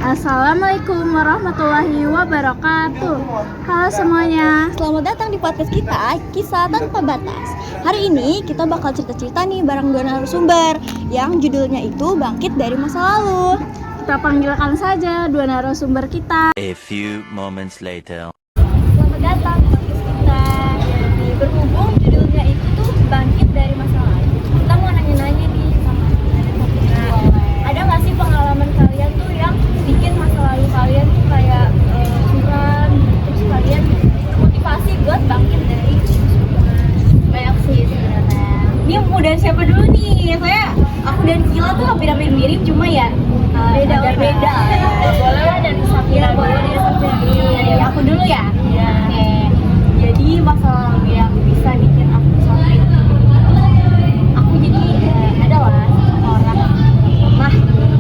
Assalamualaikum warahmatullahi wabarakatuh. Halo semuanya. Selamat datang di podcast kita, Kisah Tanpa Batas. Hari ini kita bakal cerita-cerita nih bareng dua narasumber yang judulnya itu Bangkit dari Masa Lalu. Kita panggilkan saja dua narasumber kita. A few moments later. Selamat datang di podcast kita. Jadi berhubung judulnya itu tuh Bangkit dari Masa Lalu, kita mau nanya-nanya nih sama narasumber. Ada nggak sih pengalaman kalian tuh yang bikin masa lalu kalian tuh kayak suram, terus kalian motivasi buat bangkit dari banyak sih sebenarnya. Ini mau dari siapa dulu nih? Aku dan Kila tuh hampir mirip, cuma ya beda. Boleh dari Safira, boleh dari Safira. Dari aku dulu ya. Oke. Jadi masa lalu yang bisa bikin aku sampai aku jadi adalah orang pernah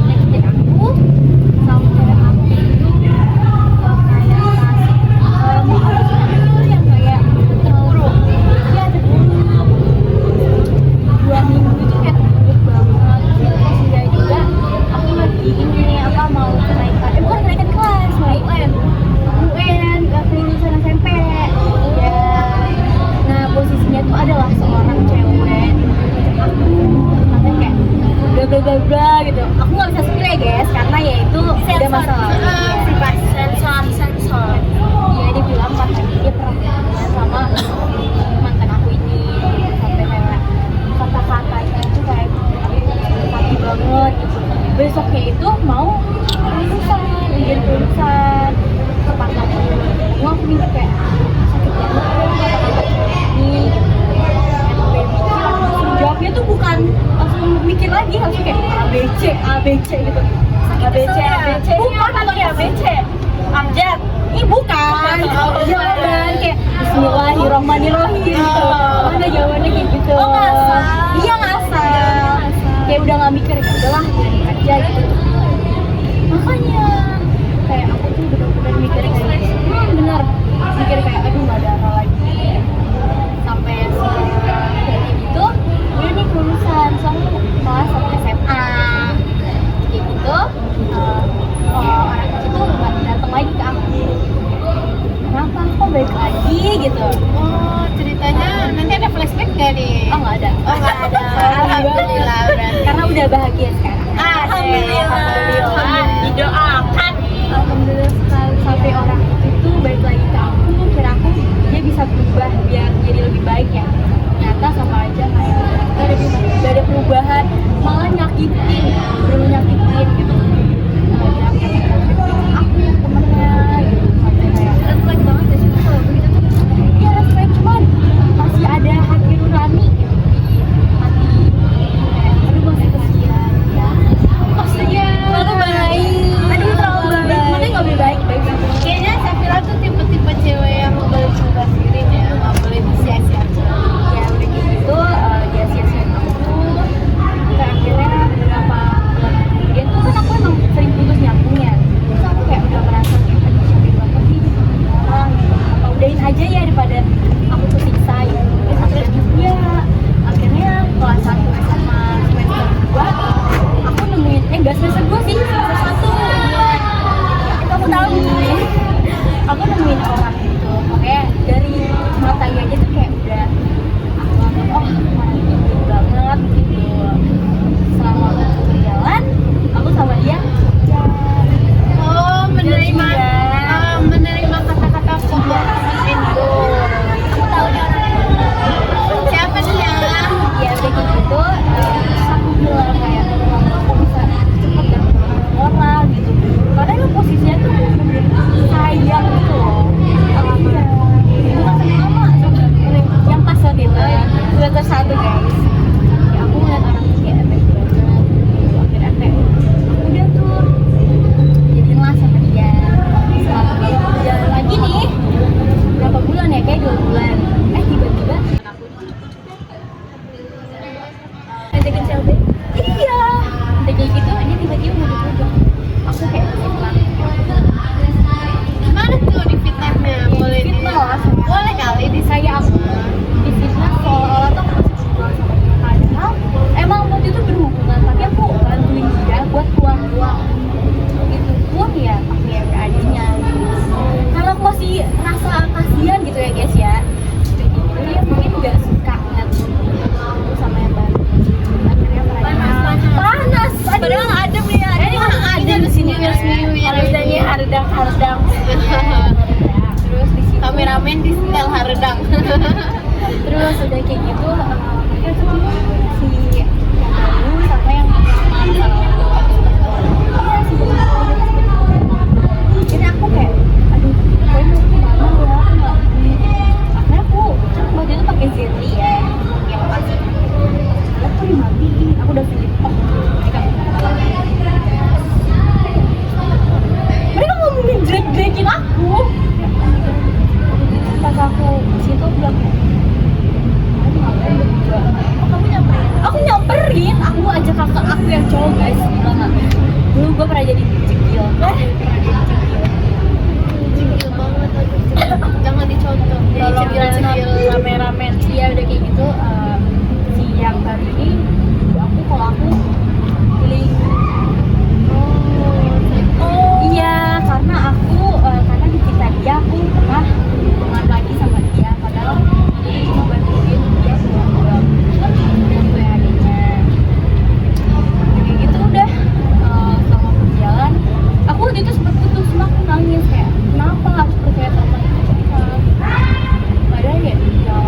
nyakitin aku sampai aku itu kayak itu yang kayak terburuk. Ya terburuk 2 minggu itu kayak terburuk banget. Terus ya juga aku lagi ini mau kenaikan bukan kenaikan kelas, mau UN kelulusan SMP ya. Nah posisinya tuh adalah seorang cewek aku katanya kayak bla bla gitu. Aku nggak bisa spill ya guys, karena ya itu ada masalah sensor. Dia bilang katanya dia pernah hubungan sama mantan aku ini, sampai kayak kata-katanya itu kayak hati banget gitu. Besoknya itu mau lulusan tepat aku mikir kayak sakit banget ini jawabnya tuh bukan langsung mikir lagi, langsung kayak ABC gitu. ABC bukan atau ya ABC abjad ini bukan jawaban kayak Bismillahirrahmanirrahim gitu. Ada jawabannya kayak gitu. Iya ngasal kayak udah nggak mikir, ya udahlah biarin aja gitu. Makanya kayak aku tuh bener-bener mikir kayak mikir kayak aduh nggak ada apa lagi sampai kayak gitu. Dia nih kelulusan soalnya kelas 1 SMA kayak gitu. Orang itu tuh nggak datang lagi ke aku, kenapa kok balik lagi gitu. Oh, ceritanya nanti ada flashback nggak nih? Oh nggak ada. Alhamdulillah berarti. Karena udah bahagia sekarang. Alhamdulillah. Didoakan. Alhamdulillah sekali. Sampai orang itu balik lagi ke aku, kira aku dia bisa berubah biar jadi lebih baik ya. Ternyata sama aja kayak gak ada perubahan, malah nyakitin, belum nyakitin gitu. Aku temennya gitu, sampai kayak red flag banget ya sih kalau begitu tuh. Iya red flag, cuman masih ada hati nurani gitu di hati. Kayak aduh masih kasihan ya. Kasihan. Lalu baik. udah kayak gitu mereka tuh si yang baru sama yang lama iya si jadi aku kayak aduh kayaknya aku lama ya aku nggak akhirnya aku waktu itu pakai Zenly ya yang pasti aku dimatiin aku udah pilih mereka ngomongin jelek-jelekin aku pas aku situ bilang kamu ngapain berdua? Oh, kamu nyamperin? Aku nyamperin, aku ajak kakak aku yang cowok guys bilang dulu gue pernah jadi cekil cekil banget jangan dicontoh cekil rame-rame ya udah kayak gitu si yang baru ini aku kalau aku feeling iya karena aku karena di cerita dia aku pernah hubungan lagi sama dia padahal dia cuma bantuin dia pulang gue adiknya kayak gitu udah selama berjalan aku waktu itu sempat putus sama aku nangis kayak kenapa harus percaya sama dia padahal ya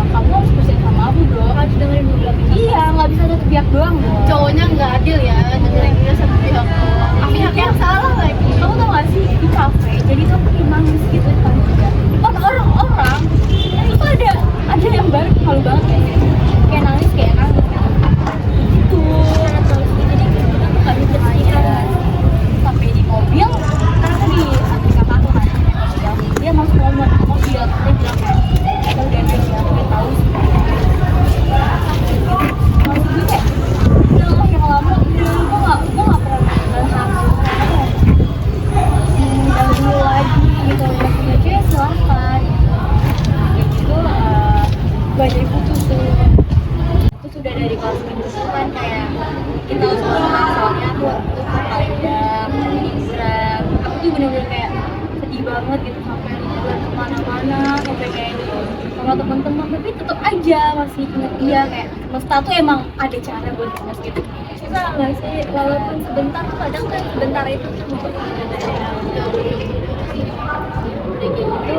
kamu harus percaya sama aku dong harus dengerin dulu iya nggak bisa satu pihak doang dong Cowoknya nggak adil ya, dengerinnya satu pihak doang. Pihak yang salah lagi. kamu tau gak sih di kafe jadi tuh aku nangis gitu kan juga depan orang-orang itu ada yang baru malu banget kayak nangis gitu jadi kita tuh gak bisa kan sampai di mobil karena aku di samping kakak aku kan dia masuk mobil dia bilang kayak kita udah ya aku udah tahu sih maksud gue kayak udah lah yang lama gue gak pernah bahas dulu lagi gitu udah punya cewek silahkan kayak gitu gue jadi putus tuh terus udah dari kelas minggu kan kayak kita harus pulang soalnya aku waktu itu Palembang liburan aku tuh bener-bener kayak sedih banget gitu sampai liburan kemana-mana sampai kayak gitu sama teman-teman tapi tetap aja masih inget dia kayak semesta tuh emang ada cara buat ngenes gitu bisa nggak sih walaupun sebentar tuh kadang kan sebentar itu tuh udah gitu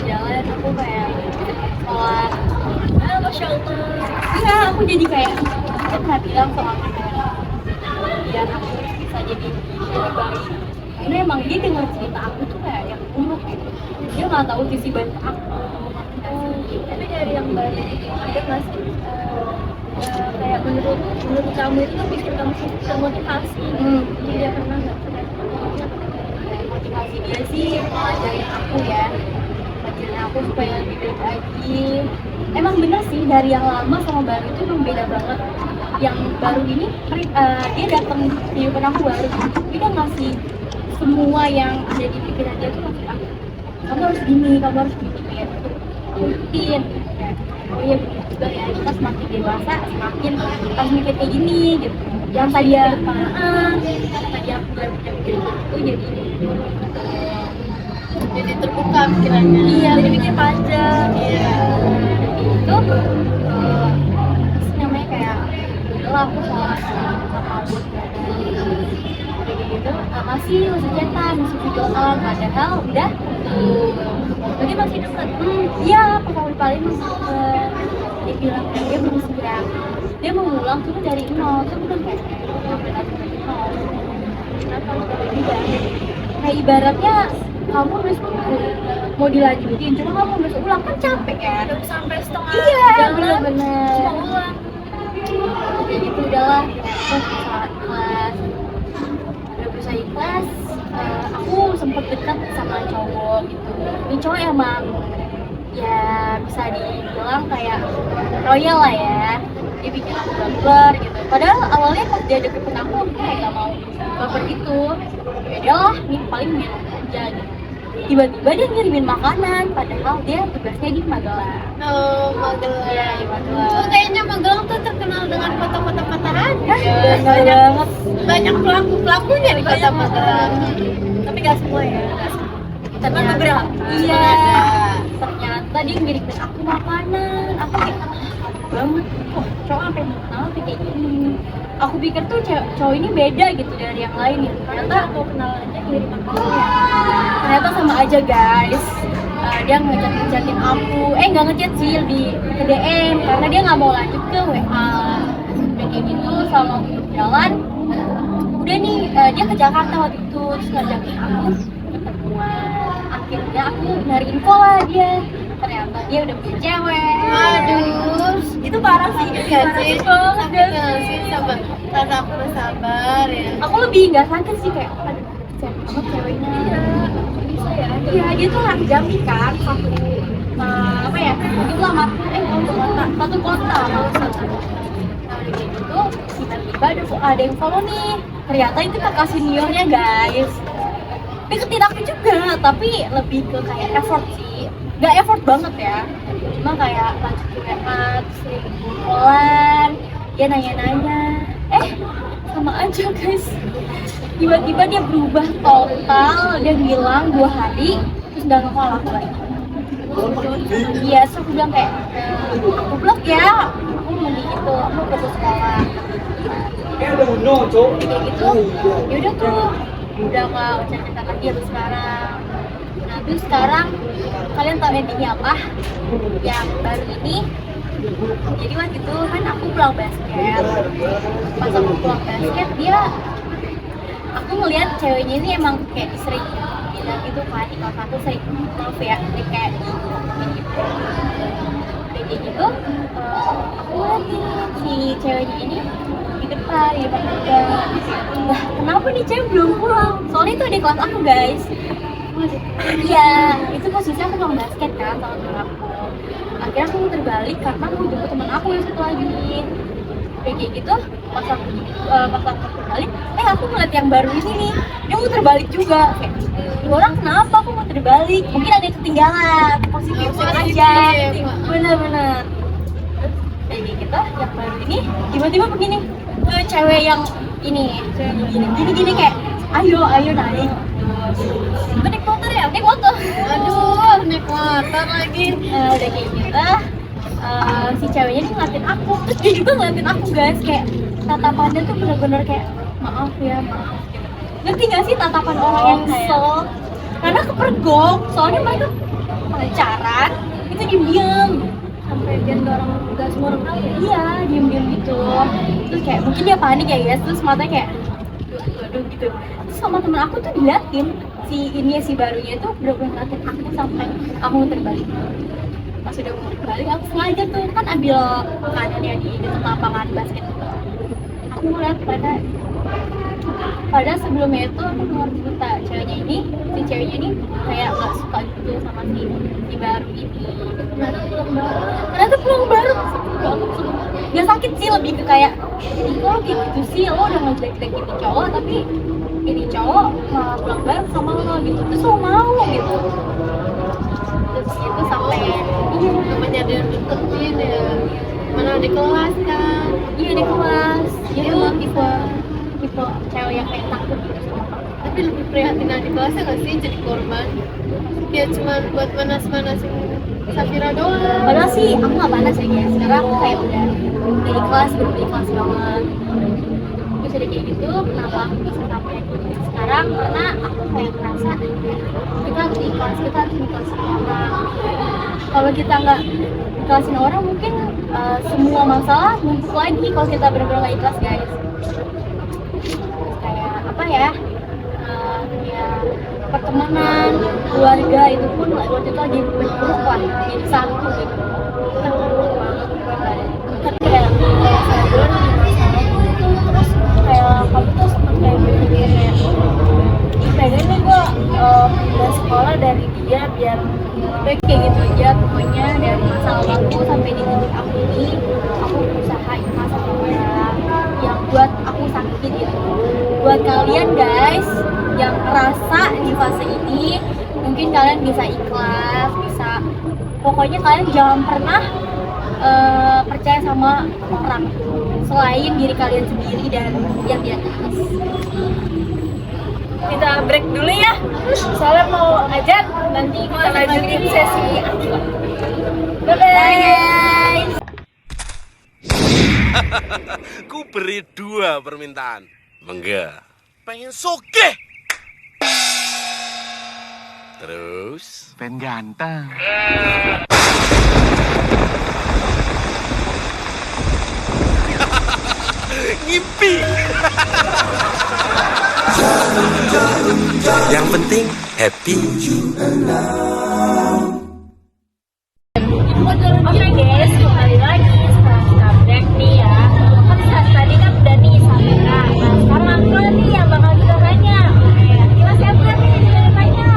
jalan aku kayak sholat Masya Allah iya aku jadi kayak aku pernah bilang sama aku biar aku bisa jadi lebih baik karena emang dia dengar cerita aku tuh kayak yang buruk gitu dia nggak tahu sisi baik aku tapi dari yang baru ada nggak sih kayak menurut kamu itu bikin kamu termotivasi jadi dia pernah nggak motivasi dia sih ngajarin aku ya ngajarin aku supaya lebih baik lagi emang bener sih dari yang lama sama baru itu emang beda banget yang baru ini dia datang di depan aku baru dia udah ngasih semua yang ada di pikiran dia tuh ngasih aku kamu harus gini kamu harus gini kayak gitu rutin oh iya juga ya kita semakin dewasa semakin harus mikir kayak gini gitu yang tadi ya tadi aku gak bisa mikir gitu Jadi terbuka pikirannya. iya jadi mikir panjang Iya. itu namanya kayak udahlah aku sholat sama bos kayak gitu masih chatan masih videoan padahal udah jadi masih deket iya pertama kali dia bilang dia belum segera dia mau ngulang tuh dari nol tuh bukan kayak sampai dari nol kenapa harus dari tidak kayak ibaratnya kamu besok mau dilanjutin cuma kamu besok ulang kan capek ya udah sampai setengah jalan bener cuma ulang kayak gitu udahlah terus saat kelas udah berusaha ikhlas aku sempet dekat sama cowok gitu ini cowok emang ya bisa dibilang kayak royal lah ya dia bikin aku baper gitu padahal awalnya pas dia deketin aku kayak gak mau baper gitu ya lah nih paling main aja gitu tiba-tiba dia ngirimin makanan padahal dia tugasnya di Magelang Oh, Magelang. iya di Magelang Oh, kayaknya Magelang tuh terkenal dengan kota-kota patahan. Banyak pelakunya di kota Magelang. tapi gak semua ya ternyata beberapa iya ternyata dia ngirimin aku makanan aku kayak banget kok cowok sampai mau kenal tapi kayak gini aku pikir tuh cowok ini beda gitu dari yang lain gitu ternyata aku kenal aja ngirim makanan ternyata sama aja guys dia ngechat-ngechatin aku, nggak ngechat sih, lebih ke DM karena dia nggak mau lanjut ke WA. Dan kayak gitu selama aku berjalan, udah nih dia ke Jakarta waktu itu, terus ngajakin aku ketemuan. Akhirnya aku nyari info lah dia, ternyata dia udah punya cewek. Aduh, Itu parah sih, gak sih? banget Sakit gak sih? Sabar, rasa aku bersabar ya. aku lebih nggak sakit sih, kayak aduh kasihan banget ceweknya. Bisa ya, iya dia tuh orang Jambi kan, satu apa ya, itu amat satu kota kalau satu. Nah udah gitu tiba-tiba ada yang follow nih, ternyata itu kakak seniornya guys. Deketin aku juga, tapi lebih ke kayak effort sih, nggak effort banget ya, cuma kayak lanjut ke WA, sering bulan, dia nanya-nanya, sama aja guys. Tiba-tiba dia berubah total, dia bilang 2 hari terus udah nge-call aku lagi. Iya, terus aku bilang kayak aku blok ya, aku mending itu, aku fokus sekolah. Kayak gitu, yaudah tuh udah nggak cerita lagi terus sekarang. Nah terus sekarang kalian tahu endingnya apa? Yang baru ini, jadi waktu itu kan aku pulang basket, pas aku pulang basket aku ngeliat ceweknya ini emang kayak sering bilang gitu kan, di kelas aku sering love ya, dia kayak gitu. Kayak gitu, aku ngeliatin si ceweknya ini di depan juga. Nah kenapa nih cewek belum pulang? Soalnya itu adik kelas aku guys. Iya, itu posisinya aku pulang basket kan sama temen aku. Akhirnya aku muter balik karena aku jemput teman aku yang satu lagi. Kayak gitu, pas aku balik, aku ngeliat yang baru ini nih, dia muter balik juga. Kayak, "Ini orang kenapa aku muter balik? Mungkin ada yang ketinggalan, positif aja." Bener-bener. Kayak gitu, yang baru ini tiba-tiba begini ke cewek yang ini, gini kayak, ayo naik. Naik motor ya, naik motor. Aduh, naik motor lagi. Udah kayak gitu, si ceweknya nih ngeliatin aku, terus dia juga ngeliatin aku guys, kayak tatapannya tuh bener-bener kayak maaf ya, maaf gitu. Ngerti gak sih tatapan orang yang kesel? Karena kepergok, soalnya mereka pacaran, itu diem-diem sampai biar gak semua orang tahu ya. Iya, diem-diem gitu. Terus kayak mungkin dia panik ya guys, terus matanya kayak aduh gitu. Terus sama temen aku tuh diliatin, si barunya itu bener-bener ngeliatin aku sampai aku muter balik. Pas udah mau balik, aku sengaja tuh kan ambil makanannya di dekat lapangan basket. Aku ngeliat pada sebelumnya itu aku dengar cerita si ceweknya ini kayak gak suka gitu sama si baru ini. Ternyata pulang bareng, gak sakit sih, lebih ke kayak kok gitu sih, lo udah ngejelek-jelekin ini cowok tapi ini cowok malah pulang bareng sama lo gitu, terus lo mau gitu. Terus itu sampai Namanya dia deketin ya. Mana di kelas kan? iya di kelas, dia emang tipe cewek yang kayak takut gitu sama aku. Tapi lebih prihatin adik kelasnya gak sih jadi korban? Dia cuma buat manas-manasin Safira doang. Padahal sih aku nggak panas ya guys, karena aku kayak udah dari kelas banget. Terus ada kayak gitu, kenapa aku bisa sampai sekarang? Karena aku kayak ngerasa kita harus ikhlas, kita harus ikhlasin orang. Kalau kita nggak ikhlasin orang, mungkin semua masalah numpuk lagi kalau kita benar-benar nggak ikhlas guys. Kayak apa ya? Ya pertemanan, keluarga itu pun waktu itu lagi berburuk lah, jadi satu gitu. Kita buruk banget kan kayak sabar di masalah itu, terus kayak kamu tuh sempet kayak berpikir kayak pengen nih gue pindah sekolah dari dia biar baik kayak gitu aja. Pokoknya dari masalah aku sampai di titik aku ini, aku berusaha ikhlas sama orang yang buat aku sakit gitu. Buat kalian guys yang ngerasa di fase ini, mungkin kalian bisa ikhlas, bisa pokoknya kalian jangan pernah percaya sama orang selain diri kalian sendiri dan yang di atas. Kita break dulu ya, soalnya mau ajan, nanti kita lanjutin sesi akhir. Bye guys. Ku beri 2 permintaan. Mengga. Pengen sogeh. Terus? pengen ganteng. Ngimpi. Yang penting happy. Oke guys, kembali lagi setelah kita break nih ya. Kan tadi kan udah nih Samira. Nah sekarang aku nih yang bakal kita tanya. Kita siapa nih yang kita tanya?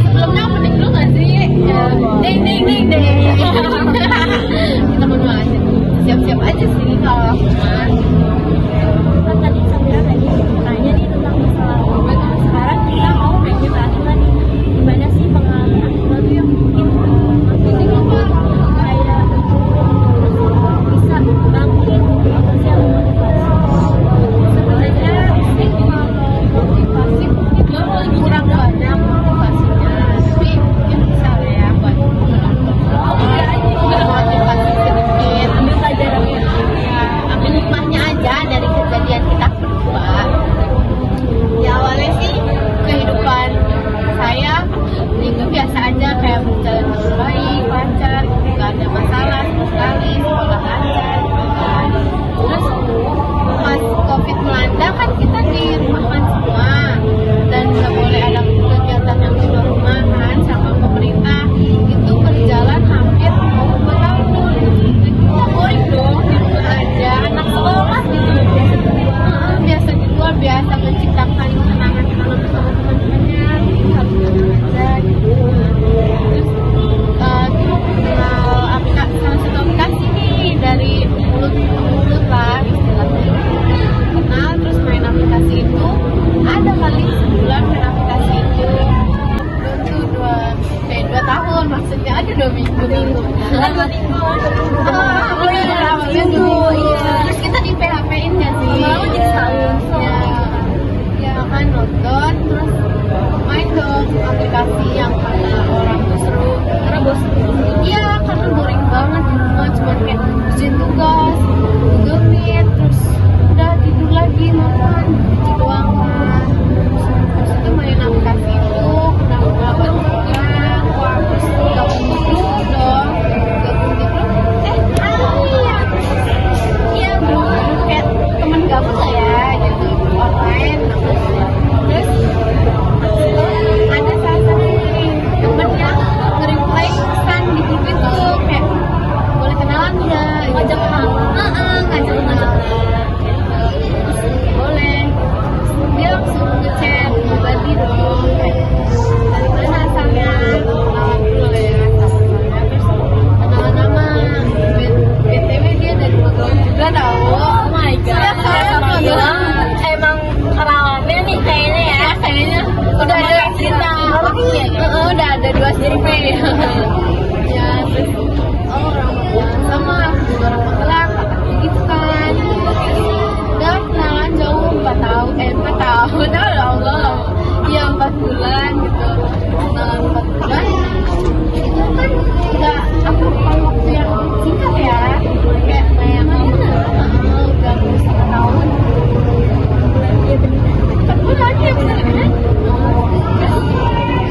Sebelumnya opening dulu nggak sih? Ding ding ding ding. Kita berdua aja. Siap-siap aja sih kalau aku mah. Kan tadi Samira tadi tanya nih tentang masalah obat. Nah sekarang kita mau nanya ke Akila nih. Gimana sih pengalaman Akila tuh yang mungkin masih kayak bisa bangkit apa sih yang motivasi? Sebenarnya sih kalau motivasi mungkin kurang banyak motivasinya, tapi mungkin bisa lah ya buat motivasi sedikit, ambil pelajarannya ya, ambil hikmahnya aja dari kejadian kita berdua. Ya awalnya sih kehidupan saya itu biasa aja, kayak berjalan dengan baik, lancar, nggak ada masalah sama sekali, sekolah lancar gitu kan. Terus pas COVID melanda kan kita di rumahan semua dan nggak boleh ada kegiatan yang di luar rumahan sama pemerintah. Itu berjalan hampir 2 tahun dulu. Kita boring dong, gitu aja anak sekolah gitu. Biasa dijual, biasa menciptakan kenangan-kenangan bersama teman-temannya, aja gitu. Terus salah satu aplikasi nih dari mulut ke mulut lah istilahnya. Kenal terus main aplikasi itu, ada kali sebulan main aplikasi itu. Belum tuh 2 tahun maksudnya, ada 2 minggu. Kan 2 minggu. Oh iya, 2 minggu. Iya. Terus kita di PHP-in nggak sih? Mau jadi setahun. Ya kan nonton terus main dong aplikasi yang kata orang tuh seru karena bosan. Iya karena boring banget di rumah, cuma kayak kerjain tugas, Google Meet, terus udah tidur lagi, makan gitu doang kan. Terus itu main aplikasi itu kenal beberapa orang, terus gabung di grup dong, iya belum kayak teman gabung lah ya gitu online. Terus ada salah satu temen yang nge-reply pesan di grup itu kayak boleh kenalan nggak? Ngajak kenalan, ngajak kenalan gitu. Terus boleh. Terus dia langsung ngechat, ganti dong kayak dari mana asalnya? Kenalan dulu ya sama-sama. Terus kenalan nama BTW dia dari Magelang juga tau. Oh my god. Emang kenalannya nih kayaknya ya, kayaknya udah ada cerita. Udah ada 2 strip ya. Terus orang Magelang sama orang Magelang gitu kan. Udah kenalan jauh 4 tahun ya Allah ya 4 bulan gitu. Kenalan 4 bulan itu kan udah aku waktu yang singkat ya, kayak udah 1 tahun. Iya bener 4 bulan ya bener.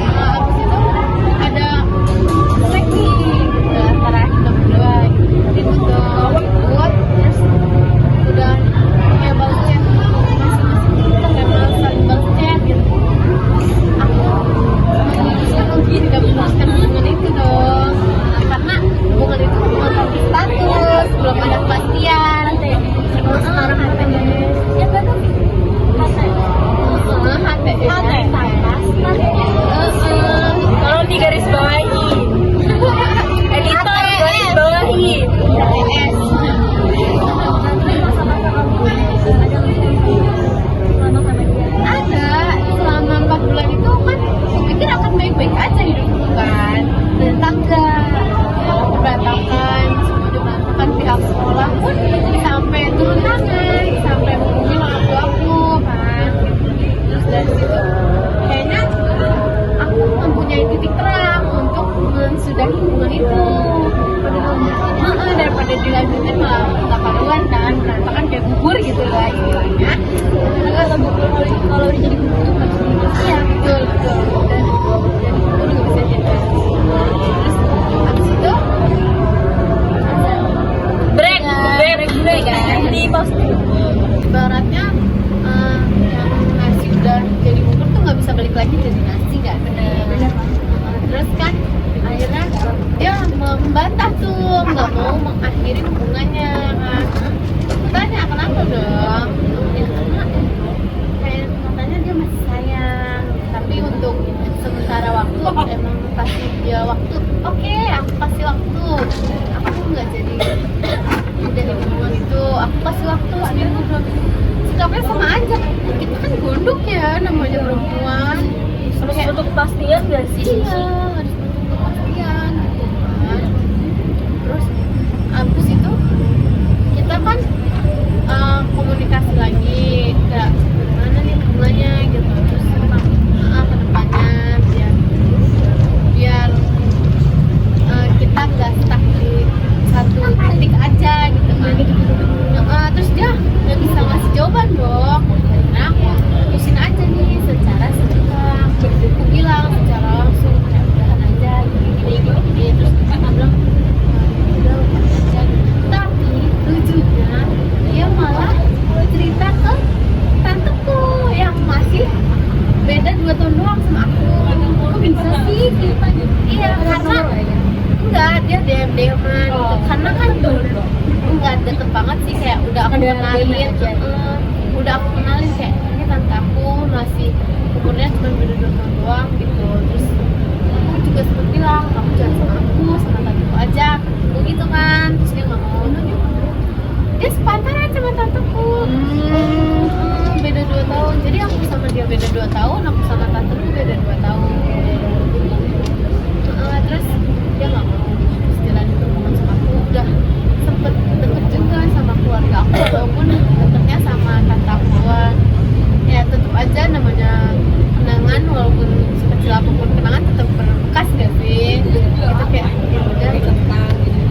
Abis itu ada lagi antara kita berdua gitu. Ikut terus udah kayak bagus ya, masing-masing kita kayak saling balas chat gitu. Aku memutuskan untuk tidak memutuskan hubungan itu dong, karena hubungan itu hubungan tanpa status, belum ada kepastian. Sekarang HTS ya kan kalau di garis bawahi editor garis bawahi ada selama 4 bulan itu kan pikir akan baik-baik aja hidupku kan, ternyata berantakan, semua berantakan. Pihak sekolah pun sampai turun tangan, sampai menghubungi orang tuaku kan. Terus dari situ kayaknya aku mempunyai titik terang untuk mensudahi hubungan itu. Daripada dilanjutin malah nggak karuan kan, berantakan kayak bubur gitu lah istilahnya. Kalau udah jadi bubur tuh iya betul. Dan jadi bubur di pause dulu. Ibaratnya yang nasi udah jadi bubur tuh nggak bisa balik lagi jadi nasi, nggak bener. Terus kan akhirnya dia membantah tuh, nggak mau mengakhiri hubungannya kan. Tanya kenapa dong? Ya karena kayak katanya dia masih sayang, tapi untuk sementara waktu emang kasih dia waktu. Oke, aku kasih waktu. Aku nggak jadi udah hubungan itu. Aku kasih waktu seminggu 2 minggu. Sikapnya sama aja. Kita kan gondok ya, namanya perempuan. Harus butuh kepastian gak sih? Iya, harus butuh kepastian gitu kan. Terus abis itu kita kan komunikasi lagi, kayak gimana nih hubungannya gitu. Terus ke depannya biar kita nggak stuck di satu titik aja gitu kan. Terus dia nggak bisa ngasih jawaban dong. Nah aku putusin aja nih secara singkat. Aku bilang secara langsung kayak udahan aja gini. Terus dia bilang udah aja. Tapi lucunya dia malah cerita ke tanteku yang masih beda 2 tahun doang sama aku. Kok bisa sih kita? Iya karena enggak, dia DM gitu. Karena kan dulu enggak deket banget sih, kayak udah aku kenalin, udah aku kenalin kayak ini tante aku masih umurnya cuma beda 2 tahun doang gitu. Terus aku juga sempet bilang kamu jangan sama aku, sama tanteku aja gitu kan. Terus dia nggak mau, dia sepantaran sama tanteku. Beda 2 tahun, jadi aku sama dia beda 2 tahun, aku sama tanteku beda 2 tahun. Terus dia nggak mau istilah itu ngomong sama aku. Udah sempet deket juga sama keluarga aku, walaupun deketnya sama tante aku doang. Ya tetap aja namanya kenangan, walaupun sekecil apapun kenangan tetap berbekas gak sih? Itu kayak ya udah gitu.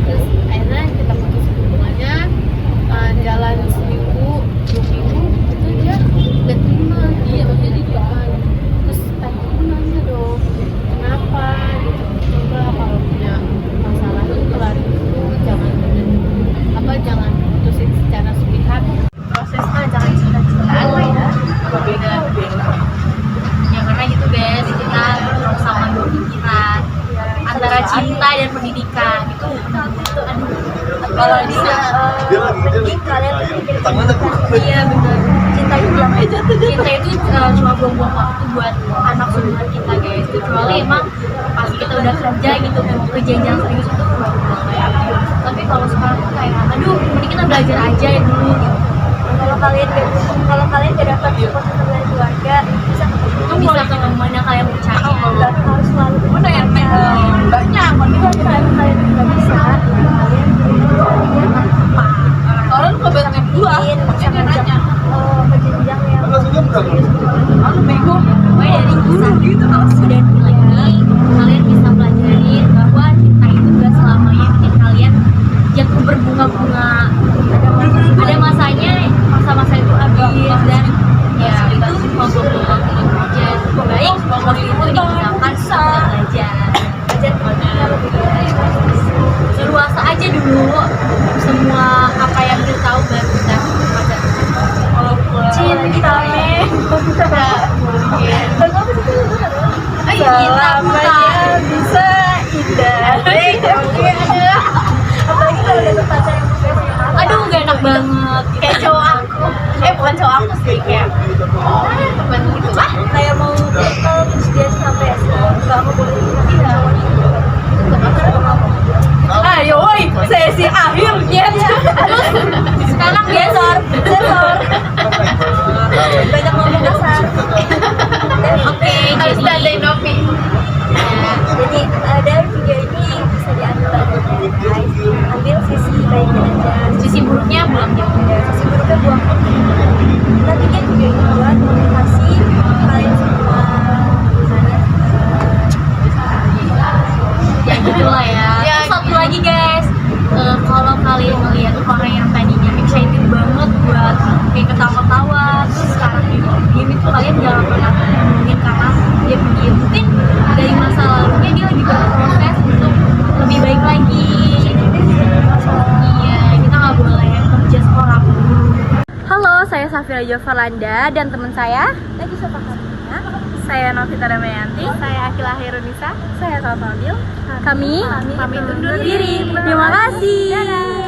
Terus akhirnya kita putus hubungannya, jalan seminggu 2 minggu itu dia gak terima. Iya jadi doang. Terus tanteku nanya dong kenapa gitu. Coba kalau punya masalah itu kelarin dulu, jangan putusin secara sepihak. Prosesnya jangan cinta-cintaan ya, beda. Ya karena gitu guys, kita sama dua pikiran antara cinta dan pendidikan itu kalau bisa penting kalian pikir pendidikan. Iya benar, cinta itu cuma buang-buang waktu buat anak seumuran kita guys, kecuali emang pas kita udah kerja gitu, mau kerja yang serius itu tapi kalau sekarang tuh kayak aduh mending kita belajar aja ya dulu gitu. Kalau kalian gak dapat support dari keluarga, bisa ketemu mana kalian percaya, harus selalu banyak kalau kalian nggak bisa kalian apa orang kebanyakan dua bisa ngajak ke jenjang yang bego dari kisah gitu dan lagi kalian bisa pelajarin bahwa cinta itu gak selamanya bikin kalian jatuh berbunga-bunga. Ada masanya, masa-masa itu habis dan ya itu waktu aja baik waktu itu digunakan sama belajar lebih baik, seluasa aja dulu semua apa yang kita tahu baru kita belajar. Cinta selamanya bisa indah. Apalagi kalau udah pacar yang aduh gak enak banget kayak cowok aku, bukan cowok aku sih, kayak temen gitu lah, kayak mau kalau terus dia sampai gak mau boleh ayo woi sesi akhirnya terus sekarang sensor banyak ngomong kasar. Oke, harus tanda Novi. Jadi ada video ini bisa diambil guys, ambil sisi baiknya aja, sisi buruknya buang sisi buruknya buang. Kita bikin video ini buat motivasi kalian semua saya Safira Jovalanda dan teman saya lagi siapa kamunya? Saya Novita Damayanti. Saya Akila Herunisa. Saya Kak Fadil. Kami pamit undur diri. Terima kasih. Dadah.